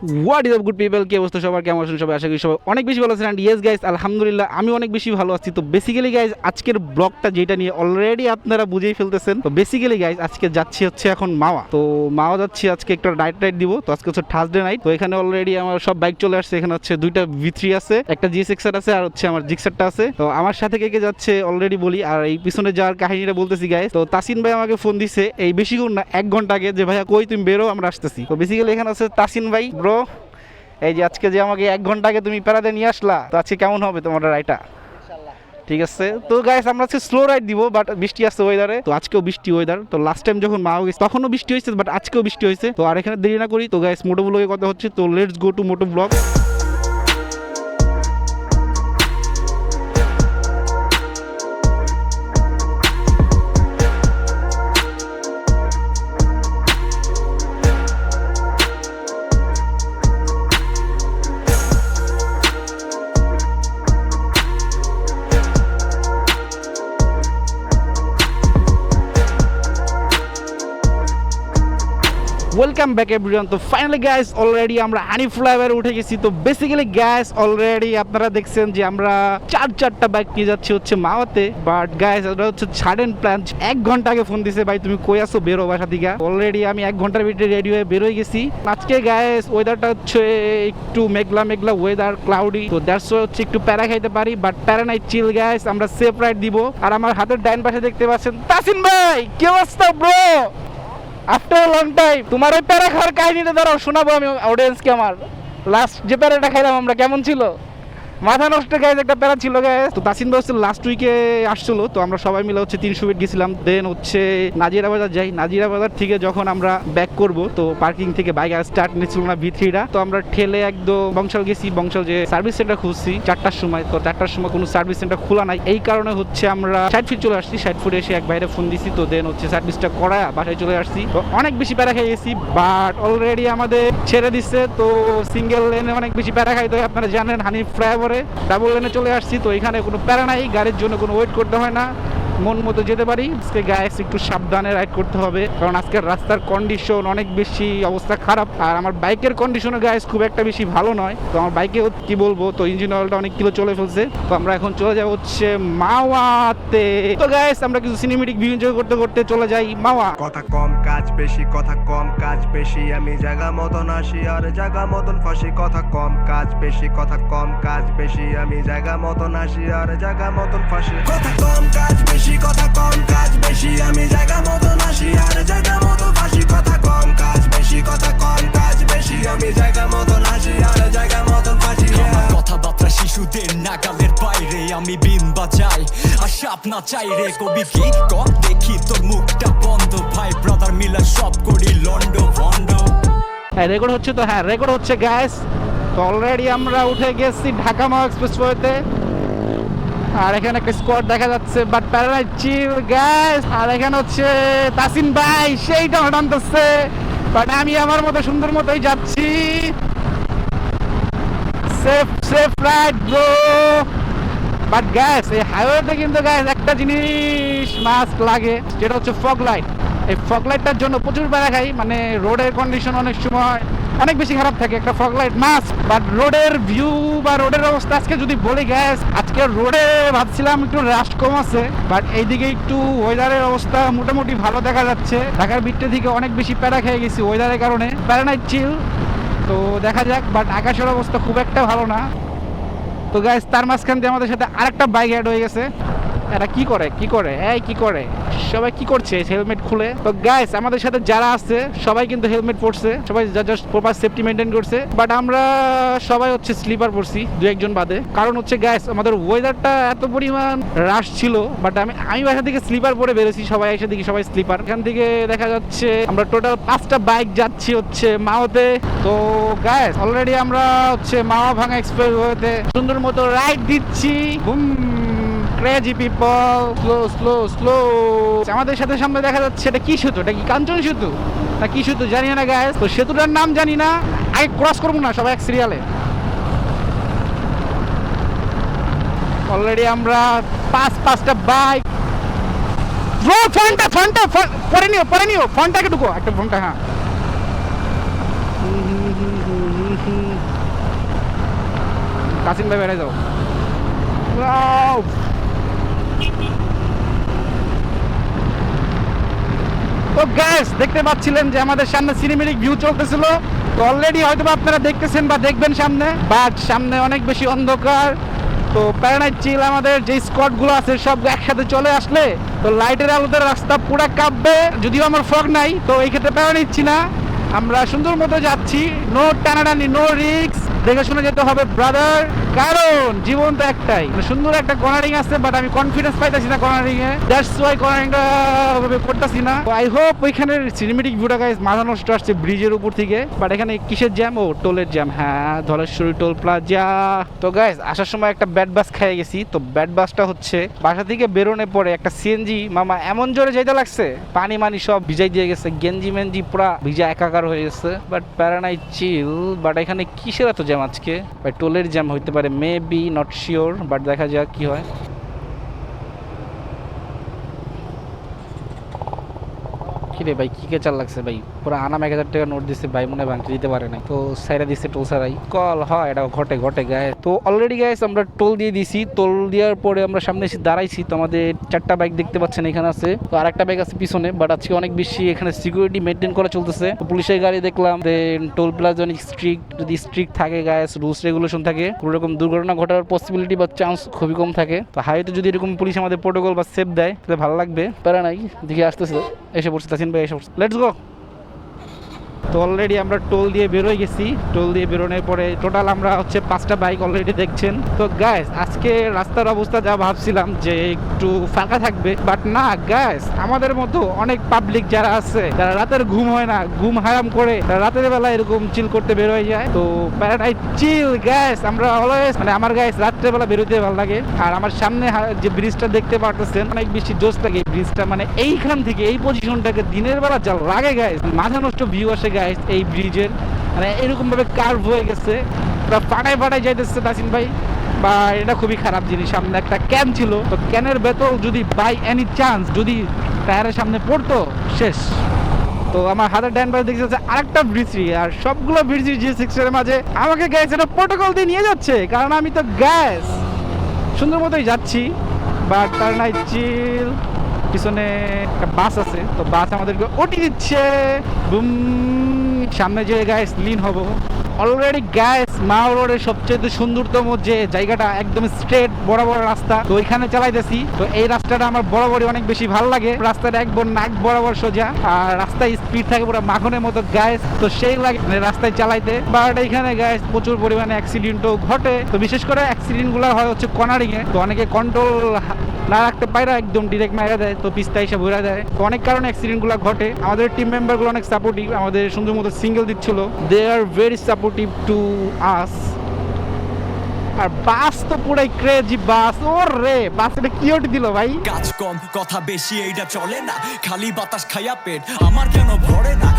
What is up good people, কি অবস্থা সবার, কেমন আছেন সবাই? আশা করি সবাই অনেক বেশি ভালো আছেন। অ্যান্ড ইয়েস গাইস, আলহামদুলিল্লাহ আমি অনেক বেশি ভালো আছি। তো বেসিক্যালি গাইস আজকের ব্লগটা যেটা নিয়ে অলরেডি আপনারা বুঝেই ফেলতেছেন। তো বেসিক্যালি গাইস আজকে যাচ্ছি হচ্ছে এখন মাওয়া। তো মাওয়া যাচ্ছি আজকে একটা রাইড দিব। তো আজকে হচ্ছে থার্সডে নাইট। তো এখানে অলরেডি আমার সব বাইক চলে আসছে। এখানে হচ্ছে দুইটা V3 আছে, একটা GSX-R আছে, আর হচ্ছে আমার জিক্সারটা আছে। তো আমার সাথে কে কে যাচ্ছে অলরেডি বলি। আর এই পিছনে যাওয়ার কাহিনীটা বলতেছি গাইস। তো তাসিন ভাই আমাকে ফোন দিছে এই বেশিক্ষণ না, 1 ঘন্টা আগে, যে ভাইয়া কই তুমি বেরো, আমরা আসতেছি। তো বেসিক্যালি এখানে আছে তাসিন ভাই। ব্রো, এই যে আজকে যে আমাকে 1 ঘন্টা আগে তুমি প্যারাতে নিয়ে আসলা, তো আজকে কেমন হবে তোমার রাইডটা? ঠিক আছে। তো গাইস আমরা আজকে স্লো রাইড দিব, বাট বৃষ্টি আছে ওয়েদারে। তো আজকেও বৃষ্টি ওয়েদার। তো লাস্ট টাইম যখন মাও গেছে তখনও বৃষ্টি হয়েছে, বাট আজকেও বৃষ্টি হয়েছে। তো আর এখানে দেরি না করি, তো গাইস মোটো ব্লগে কথা হচ্ছে। তো let's go to moto blog. Welcome back everyone. তো ফাইনালি গ্যাস অলরেডি আমরা হানি ফ্লাইওভারে উঠে গেছি। তো বেসিক্যালি গ্যাস অলরেডি আপনারা দেখছেন যে আমরা চারটা বাইক নিয়ে যাচ্ছি হচ্ছে মাওয়াতে। বাট গ্যাস ওটা হচ্ছে সাডেন প্ল্যান। 1 ঘন্টা আগে ফোন দিছে, ভাই তুমি কই আসো, বেরো বাসা থেকে। অলরেডি আমি 1 ঘন্টার ভিতরে রেডি হয়ে বেরোয় গেছি। আজকে গ্যাস ওয়েদারটা হচ্ছে একটু মেঘলা মেঘলা ওয়েদার, ক্লাউডি। তো দ্যাটস হচ্ছে একটু প্যারা খাইতে পারি, বাট প্যারা নাই, চিল গ্যাস। আমরা সেফ রাইড দিব। আর আমার হাতের ডাইন পাশে দেখতে পাচ্ছেন তাসিন ভাই। কি অবস্থা ব্রো? আফটার লং টাইম তোমার ওই প্যারা খাওয়ার কাহিনীটা দাঁড়াও শোনাবো আমি অডিয়েন্সকে। আমার লাস্ট যে প্যারাটা খাইলাম আমরা, কেমন ছিল? মাথা নষ্ট গাইজ একটা প্যারা ছিল গাইজ। তো তাসিন ভাই হচ্ছে লাস্ট উইকে আসছিল। তো আমরা সবাই মিলে হচ্ছে 300 ফিট গেছিলাম। দেন হচ্ছে নাজিরা বাজার যাই। নাজিরা বাজার থেকে যখন আমরা ব্যাক করব, তো পার্কিং থেকে বাইক আর স্টার্ট নিচ্ছিল না V3টা। তো আমরা ঠেলে একদম বংশাল গেছি। বংশাল যে সার্ভিস সেন্টার খুঁজছি 4টার সময়, তো 4টার সময় কোনো সার্ভিস সেন্টার খোলা নাই। এই কারণে হচ্ছে আমরা 60 ফিট চলে আসছি। 60 ফুটে এসে এক বাইরে ফোন দিছি। তো দেন হচ্ছে সার্ভিসটা করা বাসায় চলে আসছি। তো অনেক বেশি প্যারা খেয়ে গেছি, বাট অলরেডি আমাদের ছেড়ে দিচ্ছে। তো সিঙ্গেল লেনে অনেক বেশি প্যারা খাইতে হয়, আপনারা জানেন। হানি ফ্লাইওভারে ডাবল লেনে চলে আসছি। তো এখানে কোনো প্যারা নাই, গাড়ির জন্য কোনো ওয়েট করতে হয় না, মন মতো যেতে পারি। আজকে গাইস একটু সাবধানে রাইড করতে হবে, কারণ আজকের রাস্তার কন্ডিশন অনেক বেশি অবস্থা খারাপ। আর আমার বাইকের কন্ডিশনও গাইস খুব একটা বেশি ভালো নয়। তো আমার বাইকে কি বলবো, তো ইঞ্জিন অয়েলটা অনেক কিলো চলে ফেলছে। তো আমরা এখন চলে যাবো হচ্ছে মাওয়াতে। তো গাইস আমরা কিছু সিনেমেটিক ভিউ এনজয় করতে করতে চলে যাই মাওয়া। কথা কম কাজ বেশি, কথা কম কাজ বেশি, আমি জায়গা মতন আসি আর জায়গা মতন ফাঁসি। কথা কম কাজ বেশি, কথা কম কাজ বেশি, আমি জায়গা মতন আসি আর জায়গা মতন ফাঁসি। কথা কম কাজ বেশি, কথা কম কাজ বেশি, আমি জায়গা মতন আসি আর জায়গা মতন ফাঁসি। কথা কম কাজ বেশি, কথা কম কাজ বেশি, আমি জায়গা মতন আসি আর জায়গা মতন ফাঁসি। কথাবার্তা শিশুদের নাগালের বাইরে, আমি বিন বাজাই আর সাপ না চাই রে। কবি কি কর দেখি তোর মুখটা বন্ধ, ভাই ব্রাদার মিলে সব করি লন্ড ভন্ড। হ্যাঁ রেকর্ড হচ্ছে। তো হ্যাঁ রেকর্ড হচ্ছে গ্যাস। তো অলরেডি আমরা উঠে গেছি ঢাকা মাওয়া এক্সপ্রেসওয়েতে। আর এখানে একটা স্কোয়াড দেখা যাচ্ছে, বাট প্যারালাইজ চিল গ্যাস। আর এখানে হচ্ছে তাসিন ভাই সেইটা টানতেছে, বাট আমি আমার মতো সুন্দর মতোই যাচ্ছি। Safe safe ride bro. But gas এই হাইওয়েতে কিন্তু গ্যাস একটা জিনিস মাস্ক লাগে, যেটা হচ্ছে ফগ লাইট। এই ফগ লাইটটার জন্য প্রচুর প্যারা খাই। মানে রোডের কন্ডিশন অনেক সময় অনেক বেশি খারাপ থাকে, একটা ফগ লাইট মাস্ক। বাট রোডের ভিউ বা রোডের অবস্থা আজকে যদি বলি গ্যাস, আজকে রোডে ভাবছিলাম একটু রাশ কম আছে, বাট এইদিকে একটু ওয়েদারের অবস্থা মোটামুটি ভালো দেখা যাচ্ছে। ঢাকার বিট্টে থেকে অনেক বেশি প্যারা খেয়ে গেছি ওয়েদারের কারণে। প্যারা নাইট চিল। তো দেখা যাক, বাট আকাশের অবস্থা খুব একটা ভালো না। তো গাইস তার মাঝখান দিয়ে আমাদের সাথে আরেকটা বাইক অ্যাড হয়ে গেছে। এটা কি করে এই কি করে সবাই কি করছে হেলমেট খুলে? তো গাইস আমাদের সাথে যারা আছে সবাই কিন্তু হেলমেট পরছে, সবাই জাস্ট প্রপার সেফটি মেনটেন করছে। বাট আমরা সবাই হচ্ছে স্লিপার পরছি, দু একজন বাদে। কারণ হচ্ছে গাইস আমাদের ওয়েদারটা এত পরিমাণ রাশ ছিল। বাট আমি বাসা থেকে স্লিপার পরে বেরোছি, সবাই এসে দেখি সবাই স্লিপার। এখান থেকে দেখা যাচ্ছে আমরা টোটাল 5টা বাইক যাচ্ছি হচ্ছে মাওয়াতে। তো গাইস অলরেডি আমরা হচ্ছে মাওয়া ভাঙা এক্সপ্রেসওয়েতে সুন্দর মতো রাইড দিচ্ছি। Broom crazy people, slow slow slow. আমাদের সাথে সামনে দেখা যাচ্ছে এটা কি সেতু, এটা কি কাঞ্চন সেতু না কি সেতু জানি না গাইস। তো সেতুটার নাম জানি না, আগে ক্রস করবো না সবাই এক সিরিয়ালে। অলরেডি আমরা 5টা বাইক। ফোনটা পরে নিও ফোনটাকে ঢুকো একটা ফোনটা। হ্যাঁ কাসিম ভাই বেড়ে যাও। Wow! তো গ্যাস দেখতে পাচ্ছিলেন যে আমাদের সামনে সিনেমেটিক ভিউ চলতেছিল। তো অলরেডি হয়তো আপনারা দেখতেছেন বা দেখবেন সামনে, বাট সামনে অনেক বেশি অন্ধকার। তো প্যারানাইট চিল আমাদের যে স্কোয়াডগুলো আছে সব একসাথে চলে আসলে তো লাইটের আলোতে রাস্তা পুরো কাঁপবে। যদিও আমার ফগ নাই, তো এই ক্ষেত্রে প্যারা নিচ্ছি না, আমরা সুন্দর মতো যাচ্ছি। নো টানাটানি, নো রিস্ক, দেখে শুনে যেতে হবে ব্রাদার, কারণ জীবন তো একটাই। সুন্দর একটা কর্নারিং আছে, বাট আমি কনফিডেন্স পাইতেছি না কর্নারিং এ, দ্যাটস ওয়াই কর্নারিংটা ওভাবে করতেছি না। আই হোপ ওইখানের সিনেমেটিক ভিউটা গাইস মাথা নষ্ট আসছে ব্রিজের উপর থেকে। বাট এখানে কিসের জ্যাম? ও টোলের জ্যাম, হ্যাঁ ধলেশ্বরী টোল প্লাজা। তো গাইস আসার সময় একটা ব্যাড বাস খেয়ে গেছি। তো ব্যাড বাসটা হচ্ছে বাসা থেকে বেরোনোর পরে একটা সিএনজি মামা এমন জোরে যাইতে লাগছে, পানি মানি সব ভিজাই দিয়ে গেছে, গেঞ্জি মেঞ্জি পুরা ভিজা একাকার হয়ে গেছে। But প্যারানাই chill. বাট এখানে কিসের এত জ্যাম আজকে? ভাই টোলের জ্যাম হইতে পারে, may be, not sure, but দেখা যাক কি হয়। কিরে ভাই কি চাল লাগছে ভাই? পুরো আনাম 1000 টাকা নোট দিচ্ছে ভাই, মনে ভাঙতে দিতে পারে নাই, তো সাইরা দিচ্ছে টোল সারাই। কল হয় এটা ঘটে ঘটে গায়ে। তো অলরেডি গাইস আমরা টোল দিয়ে দিছি। টোল দেওয়ার পরে আমরা সামনে এসে দাঁড়াইছি। তো আমাদের 4টা বাইক দেখতে পাচ্ছেন এখানে আছে, তো আরেকটা বাইক আছে পিছনে। বাট আজকে অনেক বেশি এখানে সিকিউরিটি মেনটেন করা চলতেছে। তো পুলিশের গাড়ি দেখলাম, দেন টোল প্লাজা অনেক স্ট্রিক্ট। যদি স্ট্রিক্ট থাকে গাইস, রুলস রেগুলেশন থাকে, কোনো রকম দুর্ঘটনা ঘটার পসিবিলিটি বা চান্স খুবই কম থাকে। তো হাইওয়েতে যদি এরকম পুলিশ আমাদের প্রোটোকল বা সেফ দেয় তাহলে ভালো লাগবে। প্যারা নাই, দেখে আসতেছে, এসে পড়ছে তাসিন ভাই, এসে পড়ছে, লেটস গো। তো অলরেডি আমরা টোল দিয়ে বেরোয় গেছি। টোল দিয়ে বেরোনোর পরে টোটাল আমরা হচ্ছে 5টা বাইক অলরেডি দেখছেন। তো গাইস আজকে রাস্তার অবস্থা যা ভাবছিলাম যে একটু ফাঁকা থাকবে, বাট না গাইস, আমাদের মতো অনেক পাবলিক যারা আছে, যারা রাতের ঘুম হয় না, ঘুম হারাম করে তারা রাতের বেলা এরকম চিল করতে বের হয়ে যায়। তো প্যারাডাইস চিল গাইস, আমরা অলওয়েজ মানে আমার গাইস রাত্রের বেলা বেরোতে ভালো লাগে। আর আমার সামনে যে ব্রিজটা দেখতে পারতেছেন অনেক বেশি জোস লাগে এই ব্রিজটা, মানে এইখান থেকে এই পজিশনটাকে দিনের বেলা যা লাগে গাইস, মাথা নষ্ট ভিউ আসে গাইস এই ব্রিজের। মানে এরকম ভাবে কার্ভ হয়ে গেছে, পুরো ফাটায় ফাটায় যাইতেছে তাসিন ভাই, বা এটা খুবই খারাপ জিনিস। সামনে একটা ক্যান ছিল, তো ক্যানের ভেতর যদি বাই এনি চান্স যদি টায়ারের সামনে পড়তো শেষ। তো আমার হাতের ডান পাশে দেখতে যাচ্ছে আরেকটা ব্রিজ, আর সবগুলো ব্রিজ জি সেক্টরের মাঝে আমাকে গ্যাস এটা প্রোটোকল দিয়ে নিয়ে যাচ্ছে, কারণ আমি তো গ্যাস সুন্দর মতোই যাচ্ছি। বাট তার নাই চিল, পিছনে একটা বাস আছে, তো বাস আমাদেরকে ওটি দিচ্ছে। বুম, সামনে যে গাইস লিন হব। অলরেডি গাইস মাও রোডের সবচেয়ে সুন্দরতম যে জায়গাটা, একদম স্ট্রেট বড় বড় রাস্তা, তো ওইখানে চালাইতেছি। তো এই রাস্তাটা আমার বরাবরই অনেক বেশি ভালো লাগে। রাস্তাটা একদম নাক বরাবর সোজা, আর রাস্তায় স্পিড থাকে পুরো মাখনের মতো গাইস, তো সেই লাগে রাস্তায় চালাইতে। বাট এখানে গাইস প্রচুর পরিমাণে অ্যাক্সিডেন্টও ঘটে। তো বিশেষ করে অ্যাক্সিডেন্ট গুলো হয় হচ্ছে কর্নারিং এ, তো অনেকে কন্ট্রোল না রাখতে পারে, একদম ডিরেক্ট মারা দেয়, তো পিস্তা এসে ঘুরে দেয়। তো অনেক কারণে অ্যাক্সিডেন্ট গুলো ঘটে। আমাদের টিম মেম্বার গুলো অনেক সাপোর্টিভ, আমাদের সুন্দর মতো সিঙ্গেল দিচ্ছিল, they are very supportive to us. আর বাস তো পুরাই ক্রেজি বাস, ওর রে বাস এটা কি ওটি দিল ভাই। কাজ কম কথা বেশি এইটা চলে না, খালি বাতাস খাইয়া পেট আমার কেন ভরে না।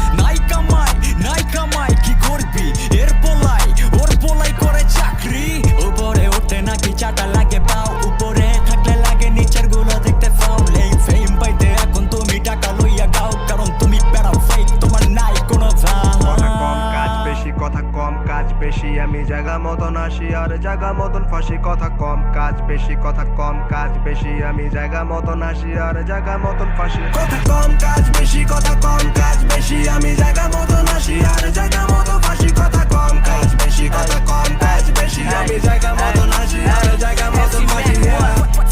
নাই কামাই কি করবি এর পোলাই, ওর পোলাই করে চাকরি। উপরে উঠতে নাকি চাটা লাগে পাও, উপরে থাকলে লাগে নিচের গুলো দেখতে ফাউল। এই ফেম পাইতে এখন তুমি টাকা লইয়া গাও, কারণ তুমি প্যারা ফেক, তোমার নাই কোনো কথা কম কাজ বেশি, কথা কম কাজ বেশি, আমি জায়গা মতন আসি আর জায়গা মতন ফাঁসি। কথা কম কাজ বেশি, কথা কম কাজ বেশি, আমি জায়গা মতন আসি আর জায়গা মতন ফাঁসি। কথা কম কাজ বেশি, কথা কম কাজ বেশি, আমি জায়গা মতন আসি আর জায়গা মতন ফাঁসি। কথা কম কাজ বেশি, কথা কম কাজ বেশি, আমি জায়গা মতন আসি আর জায়গা মতন ফাঁসি।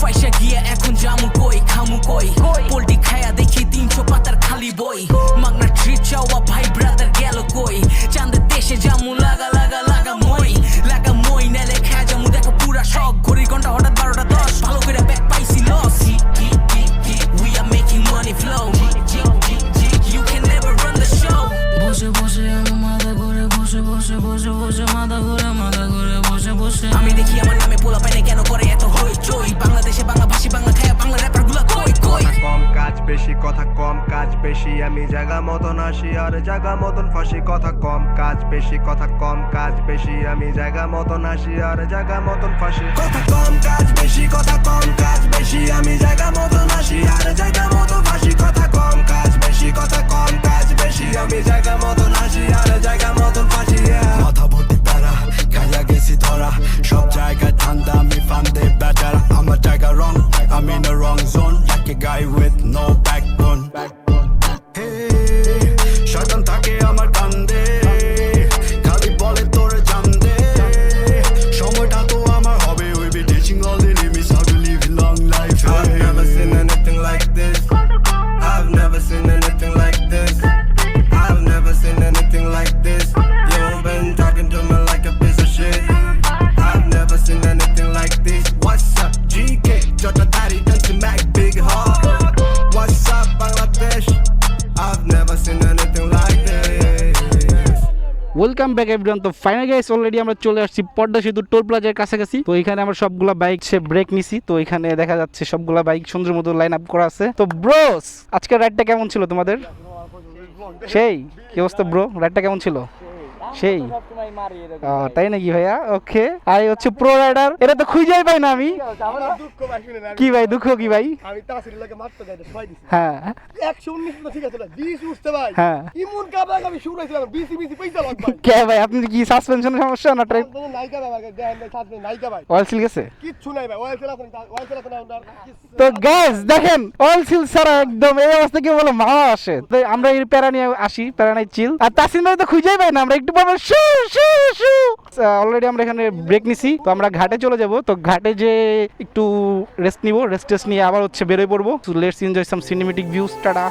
পয়সা গিয়ে এখন জামু কই খামু কই, পোল্টি খায়া দেখি 300 পাতার খালি বই। মাগনা ট্রিট চাওয়া ভাই ব্রাদার গেল কই, চাঁদের দেশে জামু লাগা লাগা লাগা মই নেলে খায় জামু দেখো পুরা শখ। ঘড়ির ঘন্টা হঠাৎ 12টা 10, ভালো করে ব্যাক পাইছি loss. We are making money flow, you can never run the show. বসে বসে আমার মাথা ঘুরে, বসে বসে বসে বসে মাথা ঘুরে বসে বসে। আমি দেখি আমার নামে পোলা পাইনে কেন করে এত হইচই, বাংলাদেশে বাংলা ভাষী বাংলা খায়া বাংলা র্যাপার গুলা কই কই। কম কাজ বেশি, কথা কম কাজ বেশি, আমি জায়গা মতন আসি আর জায়গা মতন ফাঁসি। কথা কম কাজ বেশি, কথা কম কাজ বেশি, আমি জায়গা মতন আসি আর জায়গা মতন ফাঁসি। কথা কম কাজ বেশি, কথা কম কাজ বেশি, আমি জায়গা মতন আসি আর জায়গা মতন ফাঁসি। কথা কম কাজ বেশি, কথা কম কাজ বেশি, আমি জায়গা মতন আসি আর জায়গা মতন ফাঁসি। Welcome back everyone. তো ফাইনাল গাইস অলরেডি আমরা চলে আসছি পদ্মা সেতু টোল প্লাজার কাছাকাছি। তো এখানে আমরা সবগুলা বাইক ব্রেক নিছি। তো এখানে দেখা যাচ্ছে সবগুলা বাইক সুন্দর মতো লাইন আপ করা আছে। তো ব্রোস, আজকের রাইডটা কেমন ছিল তোমাদের? সেই কি অবস্থা ব্রো, রাইডটা কেমন ছিল? সেই তাই নাকি ভাইয়া? ওকে। আর এই হচ্ছে প্রো রাইডার, এটা তো খুঁজেই পাই না আমি। কি ভাই দুঃখ কি ভাই? আমি তাসির লাগে মারতে যাইতে ছয় দিছি। হ্যাঁ 119 তো ঠিক আছে না 20 উঠতে ভাই। হ্যাঁ ইমন কাবাক আমি শুরু হইছিলাম 20 পয়সা লাগবে ভাই। কে ভাই আপনি কি সাসপেনশনের সমস্যা না ট্রেন? কোনো নাইকা ভাই আমার দেন নাই সাথে নাইকা ভাই। অয়েল সিল গেছে? কিচ্ছু নাই ভাই অয়েল ফেলা না তো গাইস দেখেন অয়েল সিল ছাড়া একদম এই অবস্থা কি বলে মারা আসে। তো আমরা এই প্যারা নিয়ে আসি, প্যারা নাই চিল। আর তাসিন ভাই তো খুঁজেই পাই না, আমরা একটু পর শু শু শু। অলরেডি আমরা এখানে ব্রেক নিছি। তো আমরা ঘাটে চলে যাব। তো ঘাটে যে একটু রেস্ট নিব, রেস্ট নিয়ে আবার হচ্ছে বেরোয় পড়বো। So let's enjoy some cinematic views. Tata.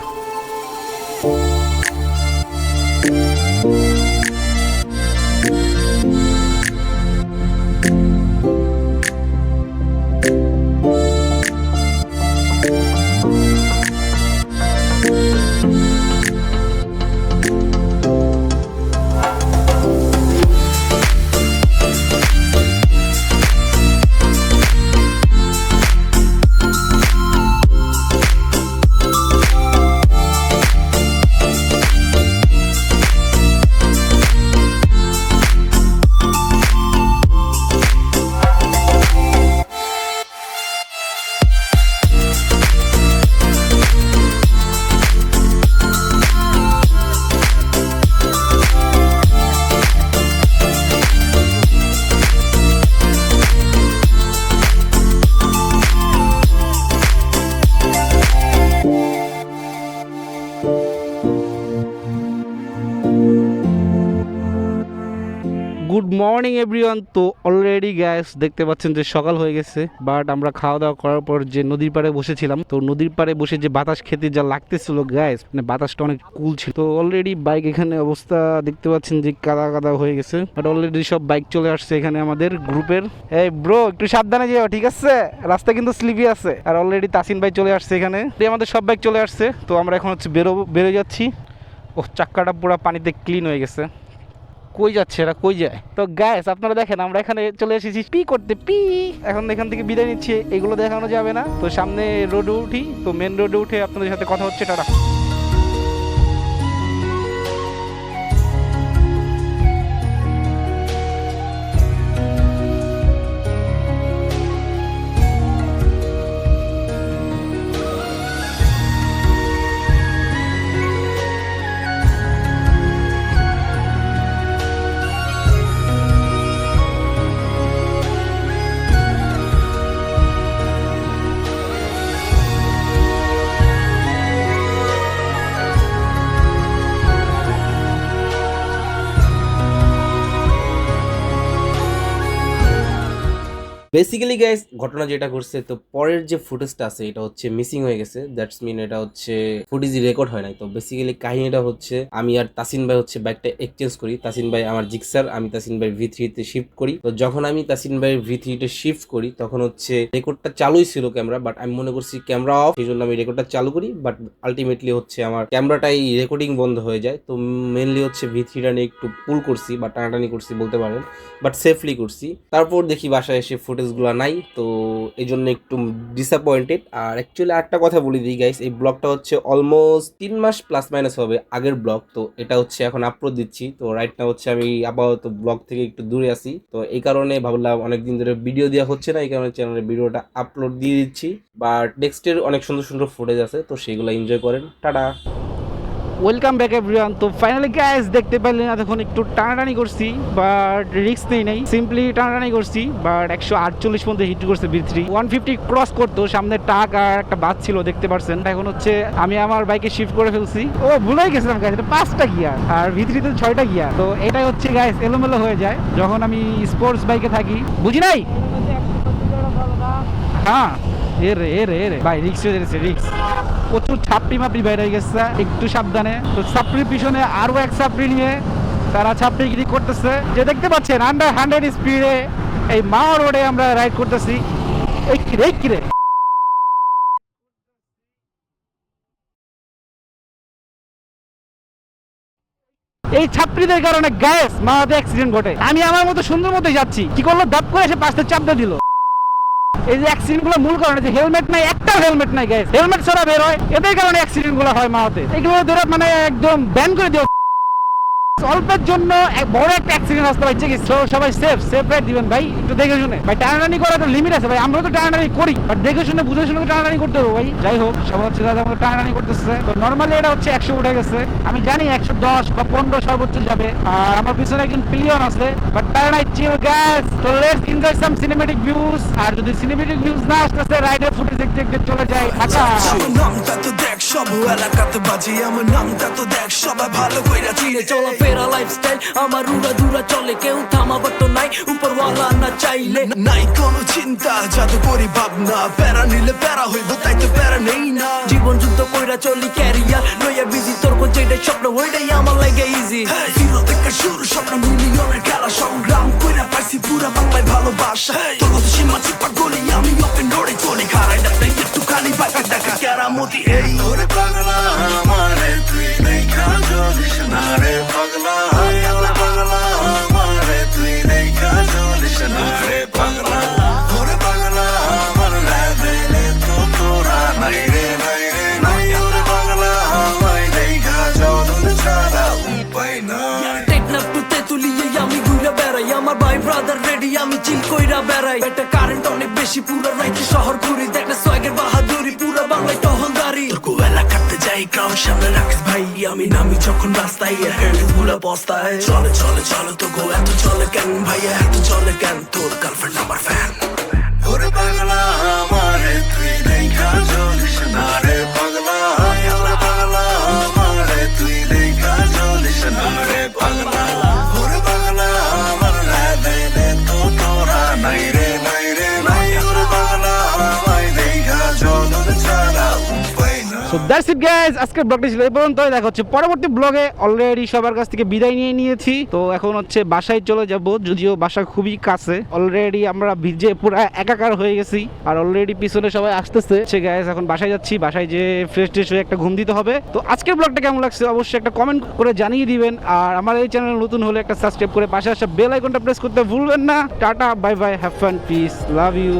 Good morning everyone. তো অলরেডি গ্যাস দেখতে পাচ্ছেন যে সকাল হয়ে গেছে। বাট আমরা খাওয়া দাওয়া করার পর যে নদীর পাড়ে বসেছিলাম, তো নদীর পাড়ে বসে যে বাতাস খেতে যা লাগতেছিল গ্যাস, মানে বাতাসটা অনেক কুল ছিল। তো অলরেডি বাইক এখানে অবস্থা দেখতে পাচ্ছেন যে কাদা কাদা হয়ে গেছে। বাট অলরেডি সব বাইক চলে আসছে এখানে আমাদের গ্রুপের। এই ব্রো একটু সাবধানে যেও, ঠিক আছে? রাস্তা কিন্তু স্লিপি আছে। আর অলরেডি তাসিন ভাই চলে আসছে এখানে। আমাদের সব বাইক চলে আসছে। তো আমরা এখন হচ্ছে বেরো যাচ্ছি। ও চাক্কাটা পুরো পানিতে ক্লিন হয়ে গেছে। কই যাচ্ছে এরা, কই যায়? তো গ্যাস আপনারা দেখেন আমরা এখানে চলে এসেছি পি করতে, পি। এখন এখান থেকে বিদায় নিচ্ছি, এগুলো দেখানো যাবে না। তো সামনে রোডে উঠি, তো মেন রোডে উঠে আপনাদের সাথে কথা হচ্ছে। টাটা। বেসিক্যালি গাইস ঘটনা যেটা ঘটছে, তো পরের যে ফুটেজটা আছে এটা হচ্ছে মিসিং হয়ে গেছে। দ্যাটস মিন এটা হচ্ছে ফুটেজই রেকর্ড হয় নাই। তো বেসিক্যালি কাহিনীটা হচ্ছে আমি আর তাসিন ভাই হচ্ছে বাইকটা এক্সচেঞ্জ করি। তাসিন ভাই আমার জিক্সার, আমি তাসিন ভাই V3 তে শিফট করি। তো যখন আমি তাসিন ভাইয়ের V3 তে শিফট করি তখন হচ্ছে রেকর্ডটা চালুই ছিল ক্যামেরা, বাট আমি মনে করছি ক্যামেরা অফ, সেই জন্য আমি রেকর্ডটা চালু করি। বাট আলটিমেটলি হচ্ছে আমার ক্যামেরাটাই রেকর্ডিং বন্ধ হয়ে যায়। তো মেনলি হচ্ছে V3টা নিয়ে একটু পুল করছি বা টানাটানি করছি বলতে পারেন, বাট সেফলি করছি। তারপর দেখি বাসায় এসে ফুটেজগুলো নাই। তো এই জন্য একটু ডিসঅ্যাপয়েন্টেড। আর অ্যাকচুয়ালি একটা কথা বলে দিই গাইস, এই ব্লগটা হচ্ছে অলমোস্ট 3 মাস প্লাস মাইনাস হবে আগের ব্লগ। তো এটা হচ্ছে এখন আপলোড দিচ্ছি। তো রাইট না হচ্ছে আমি আপাতত ব্লগ থেকে একটু দূরে আছি। তো এই কারণে ভাবলাম অনেকদিন ধরে ভিডিও দেওয়া হচ্ছে না, এই কারণে চ্যানেলে ভিডিওটা আপলোড দিয়ে দিচ্ছি। বাট নেক্সটের অনেক সুন্দর সুন্দর ফুটেজ আছে, তো সেগুলো এনজয় করেন। টাটা। Welcome back everyone. তো ফাইনালি গাইস দেখতে পারলেন এতক্ষণ একটু টানাটানি করছি, বাট রিস্ক নেই, সিম্পলি টানাটানি করছি। বাট 148 মধ্যে হিট করছে V3। 150 ক্রস করতো, সামনে টাক আর একটা বাস ছিল দেখতে পারছেন। এখন হচ্ছে আমি আমার বাইকে শিফট করে ফেলছি। ও ভুলেই গেছিলাম গাইস, এটা 5টা গিয়ার আর V3 তে 6টা গিয়ার। তো এটাই হচ্ছে গাইস এলোমেলো হয়ে যায় যখন আমি স্পোর্টস বাইকে থাকি। বুঝি নাই? হ্যাঁ এ রে ভাই রিক্স হয়ে যাচ্ছে, রিক্স। প্রচুর ছাপড়ি মাপড়ি বাইরে গেছে, একটু সাবধানে। তো ছাপড়ির পিছনে আরো এক ছাপড়ি নিয়ে তারা ছাপড়িগিরি করতেছে। যে দেখতে পাচ্ছেন আন্ডার 100 স্পিডে এই মাওয়া রোডে আমরা রাইড করতেছি। এই কিরে এই ছাত্রীদের কারণে গ্যাস মাওয়াতে অ্যাক্সিডেন্ট ঘটে। আমি আমার মতো সুন্দর মতো যাচ্ছি, কি করলো, দাপ করে এসে পাশে চাপ দিয়ে দিল। এই যে অ্যাক্সিডেন্ট গুলো মূল কারণে যে হেলমেট নাই, একটা হেলমেট নাই গাইস, হেলমেট ছাড়া বের হয়, এদের কারণে অ্যাক্সিডেন্ট গুলো হয় মাওয়াতে। এগুলো ধরে মানে একদম ব্যান করে দিও। অল্পের জন্য এক বড় একটা অ্যাক্সিডেন্ট আসতে পারছে কি, সবাই সেফ রাইড দিবেন ভাই, একটু দেখে শুনে ভাই। টানাটানি করার একটা লিমিট আছে ভাই, আমরা তো টানাটানি করি, বাট দেখে শুনে বুঝে শুনে টানাটানি করতে হবে ভাই। যাই হোক, সবাই হচ্ছে দাদা আমাকে টানাটানি করতেছে। তো নর্মালি এটা হচ্ছে 100 উঠে গেছে, আমি জানি 110 বা 15 সর্বোচ্চ যাবে, আর আমার পিছনে একজন পিলিয়ন আছে, বাট টানাটানি চিল গাইস। তো let's enjoy some cinematic views. আর যদি সিনেম্যাটিক ভিউজ না আসতেছে, রাইডের ফুটেজ দেখতে দেখতে চলে যায় ঢাকা। আমার নামটা তো দেখ, সব এলাকাতে বাজি, আমার নামটা তো দেখ, সবাই ভালো কইরা চিনে। চলাফেরা লাইফস্টাইল আমার উড়া দুরা চলে, কেউ থামাবার তো নাই, উপরওয়ালা না চাইলে নাই কোনো চিন্তা, জাদু করি ভাবনা, প্যারা নিলে প্যারা হইব, তাই তো প্যারা নেই না। জীবন যুদ্ধ কইরা চলি ক্যারিয়ার লইয়া বিজি, তোর যেটাই স্বপ্ন ওইটাই আমার লাগে ইজি। হিরো থেকে শুরু স্বপ্ন মিলিয়নের খেলা, সংগ্রাম কইরা পাইছি পুরা বাংলায় ভালোবাসা। তোর কত সীমা চিপা গলি, আমি ওপেন রোডে চলি, খারাই না তাই একটুখানি বাইকে দেখা কেরামতি। এই ওরে পাগলা আমারে তুই দেখা চলিস না রে পাগলা, ওরে পাগলা আমারে তুই দেখা চলিস না রে পাগলা, ওরে পাগলা আমার লেভেলে তো তোরা নাই রে নাই রে নাই, ওরে পাগলা আমায় দেখা চলন ছাড়া উপায় নাই। টেকনাফ টু তেতুলিয়ে আমি ঘুরে বেড়াই, আমার ভাই ব্রাদার রেডি, আমি চিল কইরা বেড়াই। একটা কারেন্ট অনেক বেশি, পুরো রাইতে শহর ঘুরি, দেখলে সোয়াগের বাহাদুরি, পুরো বাংলায় টহলদারি। তোর কোয়েলা কাটতে যাই, ক্রাউন সামনে রাখিস ভাই, আমি নামি যখন রাস্তায়, হেঁটে পুরো বস্তায়। চলে চলে চলে তো গো, এত চলে কেন ভাইয়া, এত চলে কেন, তোর গার্লফ্রেন্ড আমার ফ্যান। ওরে পাগলা আমারে তুই দেখা চলিস না রে পাগলা, ওরে পাগলা আমারে তুই দেখা চলিস না রে পাগলা, ওরে পাগলা আমার লেভেলে তো তোরা নাই রে নাই রে নাই, ওরে পাগলা আমায় দেখা চলন ছাড়া উপায় নাই। সো দ্যাটস ইট গাইস, আজকের ব্লগটি ছিল এই পর্যন্তই। দেখা হচ্ছে পরবর্তী ব্লগে। অলরেডি সবার কাছ থেকে বিদায় নিয়ে নিয়েছি, তো এখন হচ্ছে বাসায় চলে যাব, যদিও বাসা খুবই কাছে। অলরেডি আমরা ভিজে পুরো একাকার হয়ে গেছি, আর অলরেডি পিছনে সবাই আসতেছে গাইস। এখন বাসায় যাচ্ছি, বাসায় যে ফ্রেশ ট্রেশ হয়ে একটা ঘুম দিতে হবে। তো আজকের ব্লগটা কেমন লাগছে অবশ্যই একটা কমেন্ট করে জানিয়ে দিবেন, আর আমার এই চ্যানেল নতুন হলে একটা সাবস্ক্রাইব করে পাশে আসা বেল আইকনটা প্রেস করতে ভুলবেন না। Tata, bye bye, have fun, peace, love you.